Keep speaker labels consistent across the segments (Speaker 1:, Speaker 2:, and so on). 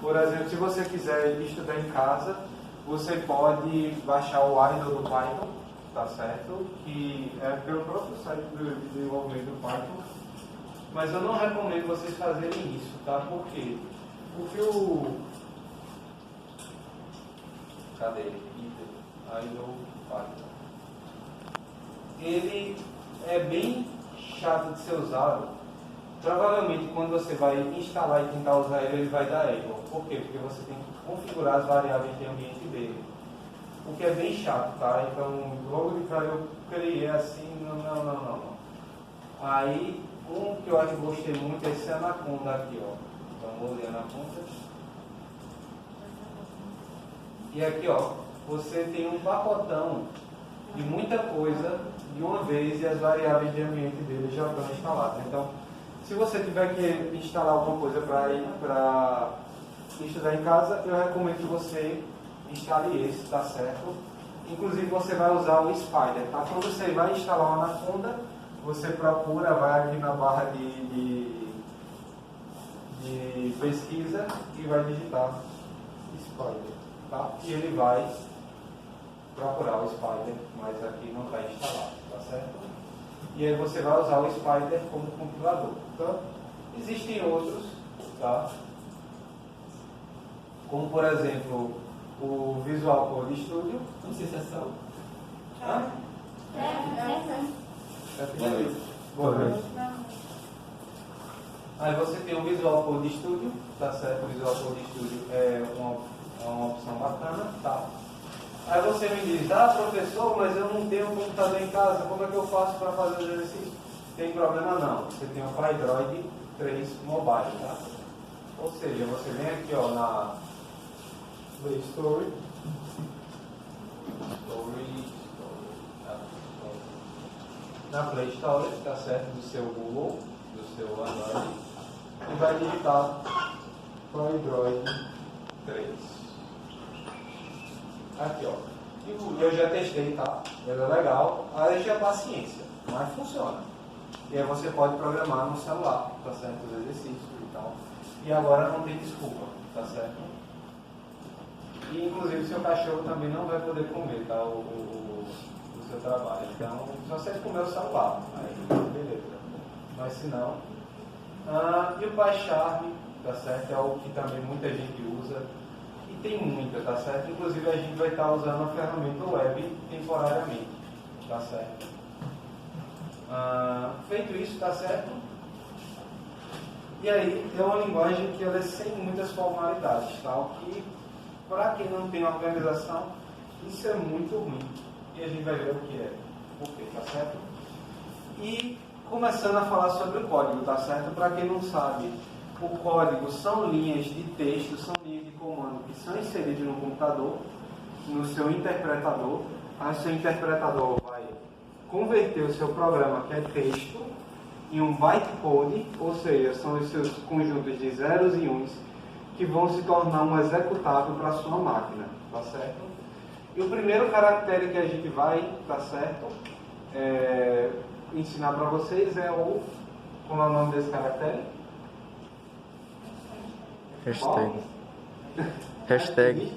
Speaker 1: Por exemplo, se você quiser estudar em casa, você pode baixar o Idle do Python, tá certo? Que é pelo próprio site de desenvolvimento do Python. Mas eu não recomendo vocês fazerem isso, tá? Por quê? Porque cadê? Idle Python. Ele é bem chato de ser usado. Provavelmente quando você vai instalar e tentar usar ele, ele vai dar erro. Por quê? Porque você tem que configurar as variáveis de ambiente dele. O que é bem chato, tá? Então, logo de cara eu criei assim, não. Aí, um que eu acho que gostei muito é esse Anaconda aqui, ó. Então, vou ler Anaconda. E aqui, ó, você tem um pacotão de muita coisa de uma vez e as variáveis de ambiente dele já estão instaladas. Então, se você tiver que instalar alguma coisa para estudar em casa, eu recomendo que você instale esse, tá certo? Inclusive você vai usar o Spider, tá? Quando você vai instalar uma Anaconda, você procura, vai aqui na barra de pesquisa e vai digitar Spider, tá? E ele vai procurar o Spider, mas aqui não está instalado, tá certo? E aí você vai usar o Spider como compilador. Então, existem outros, tá? Como por exemplo, o Visual Code Studio.
Speaker 2: Não sei se é só.
Speaker 1: Boa noite. Aí você tem o Visual Code Studio, tá certo? O Visual Code Studio é uma opção bacana, tá? Aí você me diz, professor, mas eu não tenho um computador em casa, como é que eu faço para fazer o exercício? Tem problema não, você tem o PyDroid 3 Mobile, tá? Ou seja, você vem aqui ó, na Play Store, na Play Store, tá certo? Do seu Google, do seu Android, e vai digitar PyDroid 3. Aqui, ó. Eu já testei, tá? Ele é legal. Aí já é paciência, mas funciona. E aí você pode programar no celular, tá certo? Os exercícios e tal. E agora não tem desculpa, tá certo? E inclusive seu cachorro também não vai poder comer, tá? O seu trabalho. Então, só você comer o celular, aí beleza. Mas se não. E o PyCharm, tá certo? É o que também muita gente usa. Tem muita, tá certo? Inclusive a gente vai estar usando a ferramenta web temporariamente, tá certo? Feito isso, tá certo? E aí é uma linguagem que ela é sem muitas formalidades, tá? O que, para quem não tem organização, isso é muito ruim. E a gente vai ver o que é. Por quê, tá certo? E começando a falar sobre o código, tá certo? Para quem não sabe, o código são linhas de texto, são linhas de comando que são inseridas no computador, no seu interpretador. Aí o seu interpretador vai converter o seu programa, que é texto, em um bytecode, ou seja, são os seus conjuntos de zeros e uns, que vão se tornar um executável para a sua máquina, tá certo? E o primeiro caractere que a gente vai, tá certo, ensinar para vocês é o... Como é o nome desse caractere?
Speaker 3: Hashtag.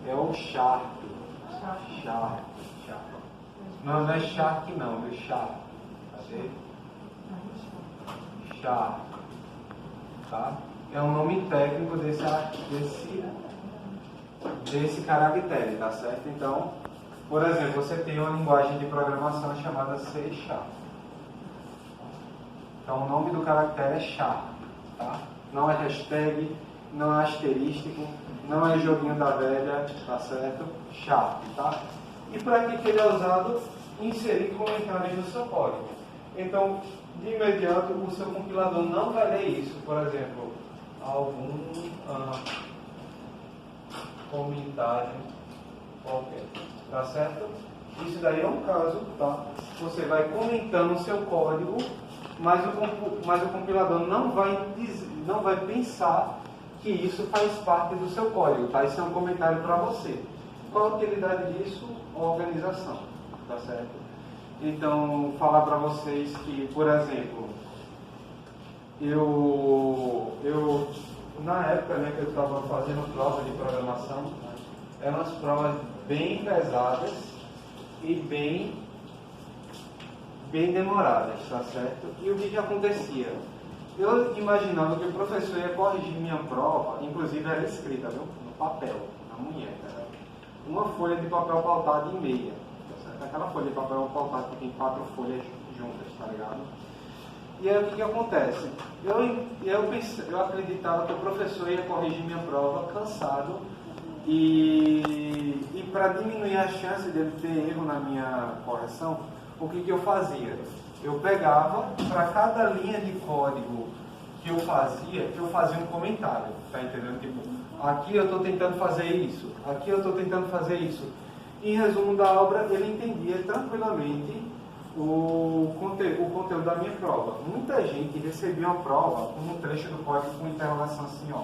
Speaker 1: É o Sharp. Não é Shark não, é Sharp. Cadê? Sharp. Tá? É um nome técnico desse caractere, tá certo? Então, por exemplo, você tem uma linguagem de programação chamada C Sharp. Então o nome do caractere é Sharp. Tá? Não é hashtag, não é asterístico, não é joguinho da velha, tá certo? Sharp, tá? E para que ele é usado? Inserir comentários no seu código. Então, de imediato, o seu compilador não vai ler isso. Por exemplo, algum comentário qualquer, tá certo? Isso daí é um caso, tá? Você vai comentando o seu código, mas o compilador não vai pensar que isso faz parte do seu código, tá? Isso é um comentário para você. Qual a utilidade disso? Organização, tá certo? Então, falar para vocês que, por exemplo, eu na época, né, que eu estava fazendo prova de programação, eram umas provas bem pesadas e bem demoradas, tá certo? E o que acontecia? Eu imaginava que o professor ia corrigir minha prova, inclusive era escrita, viu? No papel, na munheca. Né? Uma folha de papel pautado em meia, tá certo? Aquela folha de papel pautado que tem 4 folhas juntas, tá ligado? E aí o que acontece? Eu acreditava que o professor ia corrigir minha prova cansado e para diminuir a chance dele ter erro na minha correção, o que eu fazia? Eu pegava, para cada linha de código que eu fazia um comentário, tá entendendo? Tipo, aqui eu estou tentando fazer isso, aqui eu estou tentando fazer isso. Em resumo da obra, ele entendia tranquilamente o conteúdo da minha prova. Muita gente recebia uma prova com um trecho do código com interrogação assim, ó,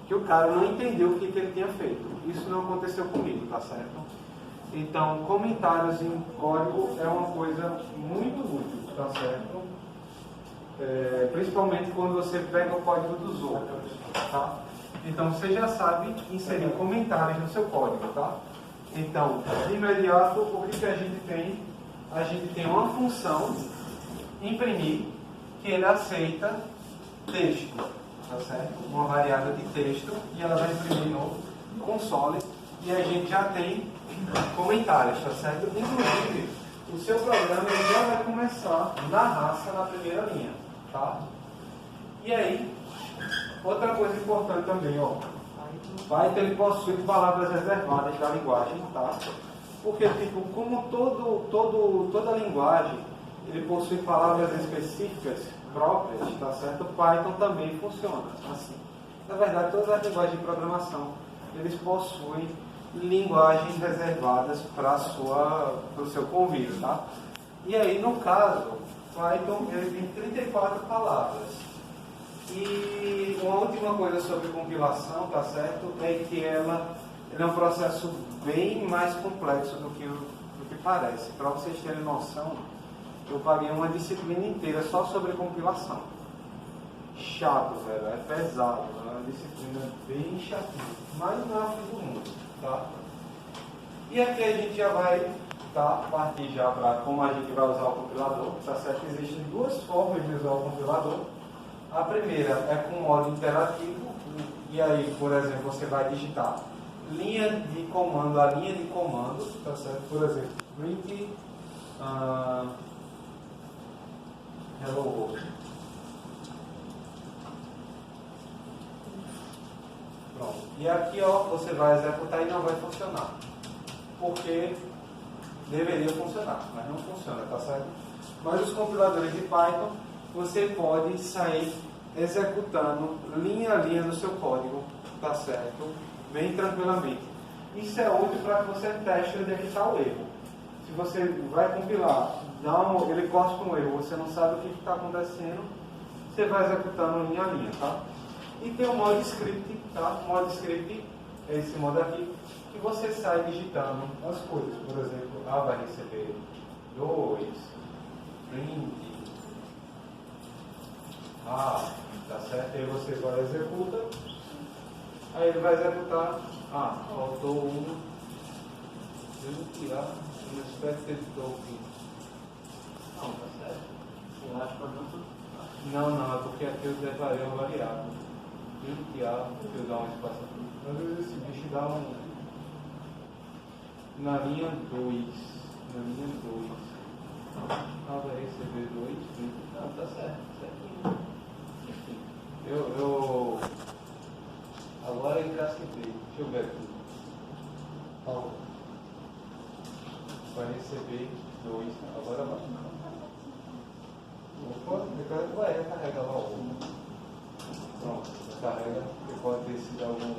Speaker 1: que o cara não entendeu o que ele tinha feito. Isso não aconteceu comigo, tá certo? Então, comentários em código é uma coisa muito útil, tá certo? Principalmente quando você pega o código dos outros, tá? Então, você já sabe inserir comentários no seu código, tá? Então, de imediato, o que a gente tem? A gente tem uma função, imprimir, que ele aceita texto, tá certo? Uma variável de texto, e ela vai imprimir no console, e a gente já tem comentários, tá certo? Inclusive, o seu programa ele já vai começar na raça, na primeira linha, tá? E aí, outra coisa importante também, ó, o Python ele possui palavras reservadas da linguagem, tá? Porque, tipo, como toda linguagem, ele possui palavras específicas próprias, tá certo? O Python também funciona assim. Na verdade, todas as linguagens de programação, eles possuem linguagens reservadas para o seu convívio, tá? E aí, no caso, Python ele tem 34 palavras. E uma última coisa sobre compilação, tá certo? É que ele é um processo bem mais complexo do que parece. Para vocês terem noção, eu paguei uma disciplina inteira só sobre compilação. Chato, velho, é pesado, é uma disciplina bem chatinha, mas não é o fim do mundo, tá? E aqui a gente já vai partir já para como a gente vai usar o compilador, tá certo? Existem duas formas de usar o compilador. A primeira é com modo interativo, e aí, por exemplo, você vai digitar linha de comando a linha de comando, tá certo? Por exemplo, print hello world. Pronto. E aqui, ó, você vai executar e não vai funcionar. Porque deveria funcionar, mas não funciona, tá certo? Mas os compiladores de Python, você pode sair executando linha a linha no seu código, tá certo? Bem tranquilamente. Isso é útil para que você teste onde é que está o erro. Se você vai compilar, ele corta um erro, você não sabe o que está acontecendo, você vai executando linha a linha, tá? E tem o modo script, tá? O modo script é esse modo aqui, que você sai digitando as coisas. Por exemplo, A vai receber 2, print, A, tá certo? Aí você vai executa, aí ele vai executar, faltou um, tirar um expected token. Não, tá certo? Eu acho que não, é porque aqui eu declarei uma variável. Deixa eu dar um espaço aqui. Às vezes esse bicho dá na linha 2. Vai receber 2. Não, tá certo, certinho. Enfim, agora eu encasquetei. Deixa eu ver aqui. Vai receber 2. Agora vai. Opa, vai carregar lá o. Pronto, carrega, que pode ter sido algum.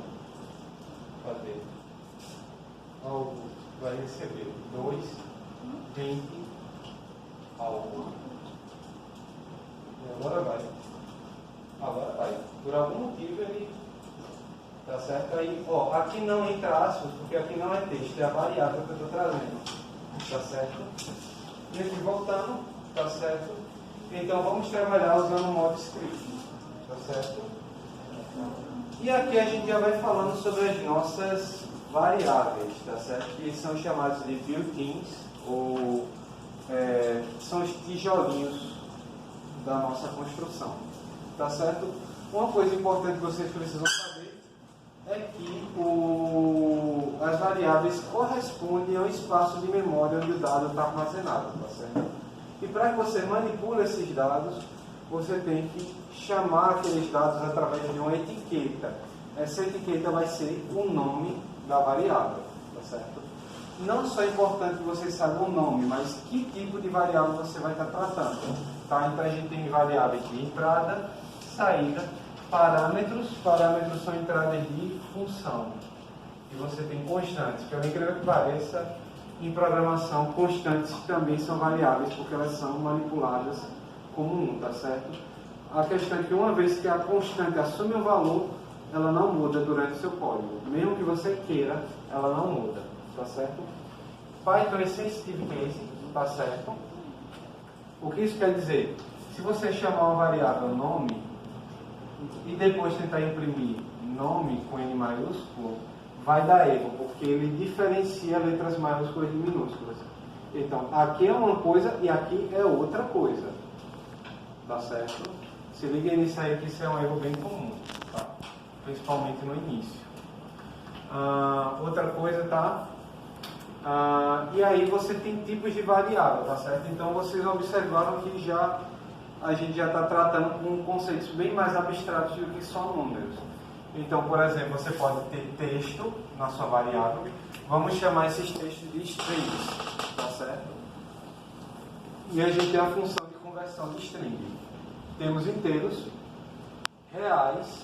Speaker 1: Cadê? Algo vai receber 2, 20, algo. E agora vai. Por algum motivo ele. Tá certo? Aí, ó, aqui não entra aspas, porque aqui não é texto, é a variável que eu estou trazendo. Tá certo? E aqui voltando, tá certo? Então vamos trabalhar usando o modo script. Tá certo? E aqui a gente já vai falando sobre as nossas variáveis, tá certo? Que são chamados de built-ins, ou são os tijolinhos da nossa construção, tá certo? Uma coisa importante que vocês precisam saber é que as variáveis correspondem ao espaço de memória onde o dado está armazenado, tá certo? E para que você manipule esses dados, você tem que chamar aqueles dados através de uma etiqueta. Essa etiqueta vai ser o nome da variável, tá certo? Não só é importante que você saiba o nome, mas que tipo de variável você vai estar tratando, tá? Então a gente tem variáveis de entrada, saída, parâmetros são entradas de função. E você tem constantes, que é incrível que pareça, em programação, constantes também são variáveis, porque elas são manipuladas como um, tá certo? A questão é que uma vez que a constante assume o valor, ela não muda durante o seu código. Mesmo que você queira, ela não muda, tá certo? Python é sensitive case, tá certo? O que isso quer dizer? Se você chamar uma variável nome e depois tentar imprimir nome com N maiúsculo, vai dar erro, porque ele diferencia letras maiúsculas de minúsculas. Então, aqui é uma coisa e aqui é outra coisa. Tá certo? Se liga nisso aí, que isso é um erro bem comum, tá? Principalmente no início. Outra coisa, tá? E aí você tem tipos de variável, tá certo? Então vocês observaram que a gente já está tratando com conceitos bem mais abstratos do que só números. Então, por exemplo, você pode ter texto na sua variável. Vamos chamar esses textos de strings, tá certo? E a gente tem a função de conversão de string. Temos inteiros, reais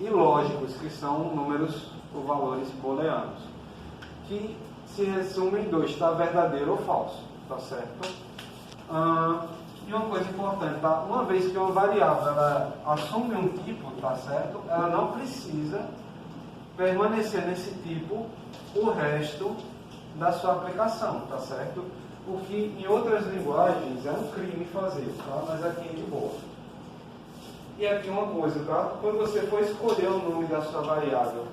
Speaker 1: e lógicos, que são números ou valores booleanos, que se resumem em dois, está verdadeiro ou falso, tá certo? E uma coisa importante, tá? Uma vez que uma variável ela assume um tipo, tá certo? Ela não precisa permanecer nesse tipo o resto da sua aplicação, tá certo? O que em outras linguagens é um crime fazer, tá? Mas aqui é de boa. E aqui uma coisa, tá? Quando você for escolher o nome da sua variável,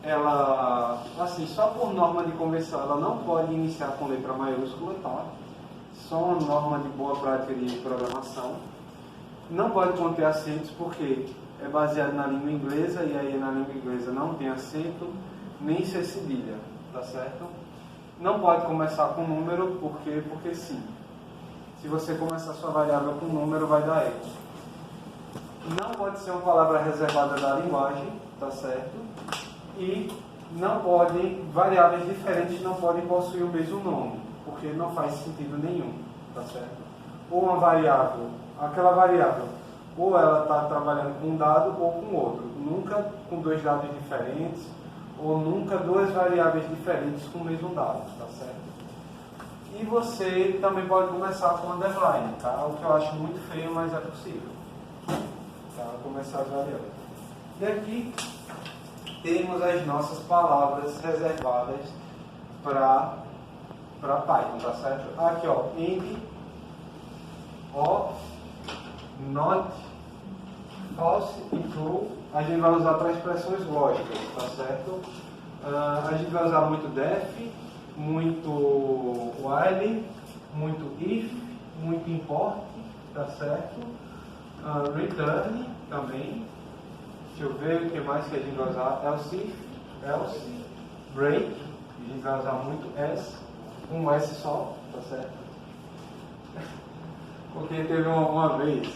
Speaker 1: ela, assim, só por norma de convenção, ela não pode iniciar com letra maiúscula, tá? Só uma norma de boa prática de programação. Não pode conter acentos porque é baseado na língua inglesa, e aí na língua inglesa não tem acento, nem ser cedilha, tá certo? Não pode começar com número, porque sim. Se você começar sua variável com número, vai dar erro. Não pode ser uma palavra reservada da linguagem, tá certo? E não podem, variáveis diferentes não podem possuir o mesmo nome, porque não faz sentido nenhum, tá certo? Ou uma variável, aquela variável, ou ela está trabalhando com um dado ou com outro, nunca com dois dados diferentes, ou nunca duas variáveis diferentes com o mesmo dado, tá certo? E você também pode começar com underline, tá? O que eu acho muito feio, mas é possível, tá? Começar as variáveis. E aqui temos as nossas palavras reservadas para Python, tá certo? Aqui, ó, end, of, not, false e true. A gente vai usar para expressões lógicas, tá certo? A gente vai usar muito def, muito while, muito if, muito import, tá certo? Return também. Deixa eu ver o que mais que a gente vai usar. Else, break, a gente vai usar muito S, um S só, tá certo? Porque teve uma vez,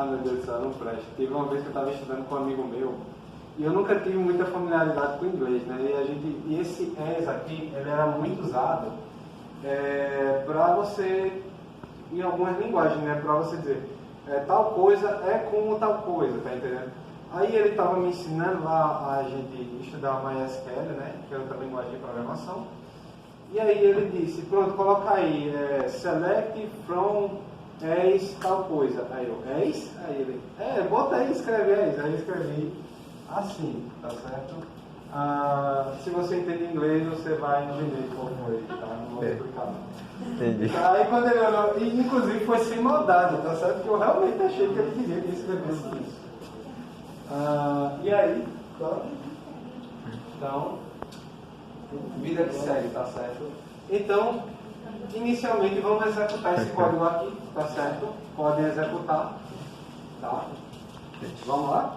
Speaker 1: meu Deus do céu, não presta. Teve uma vez que eu estava estudando com um amigo meu, e eu nunca tive muita familiaridade com o inglês, né? E esse as aqui, ele era muito usado para você, em algumas linguagens, né? Para você dizer, tal coisa é como tal coisa, tá entendendo? Aí ele estava me ensinando lá a gente estudar MySQL, né, que é outra linguagem de programação. E aí ele disse, pronto, coloca aí, select from as tal coisa. Aí eu, as? Aí ele, bota aí, escreve as. Aí eu escrevi assim, tá certo? Se você entende inglês, você vai entender como foi, tá? Não vou explicar. Entendi. Aí quando ele olhou, e inclusive foi sem maldade, tá certo? Porque eu realmente achei que ele queria que escrevesse isso. E aí? Então, vida que segue, tá certo? Então, inicialmente vamos executar esse código aqui, tá certo? Podem executar, tá? Vamos lá?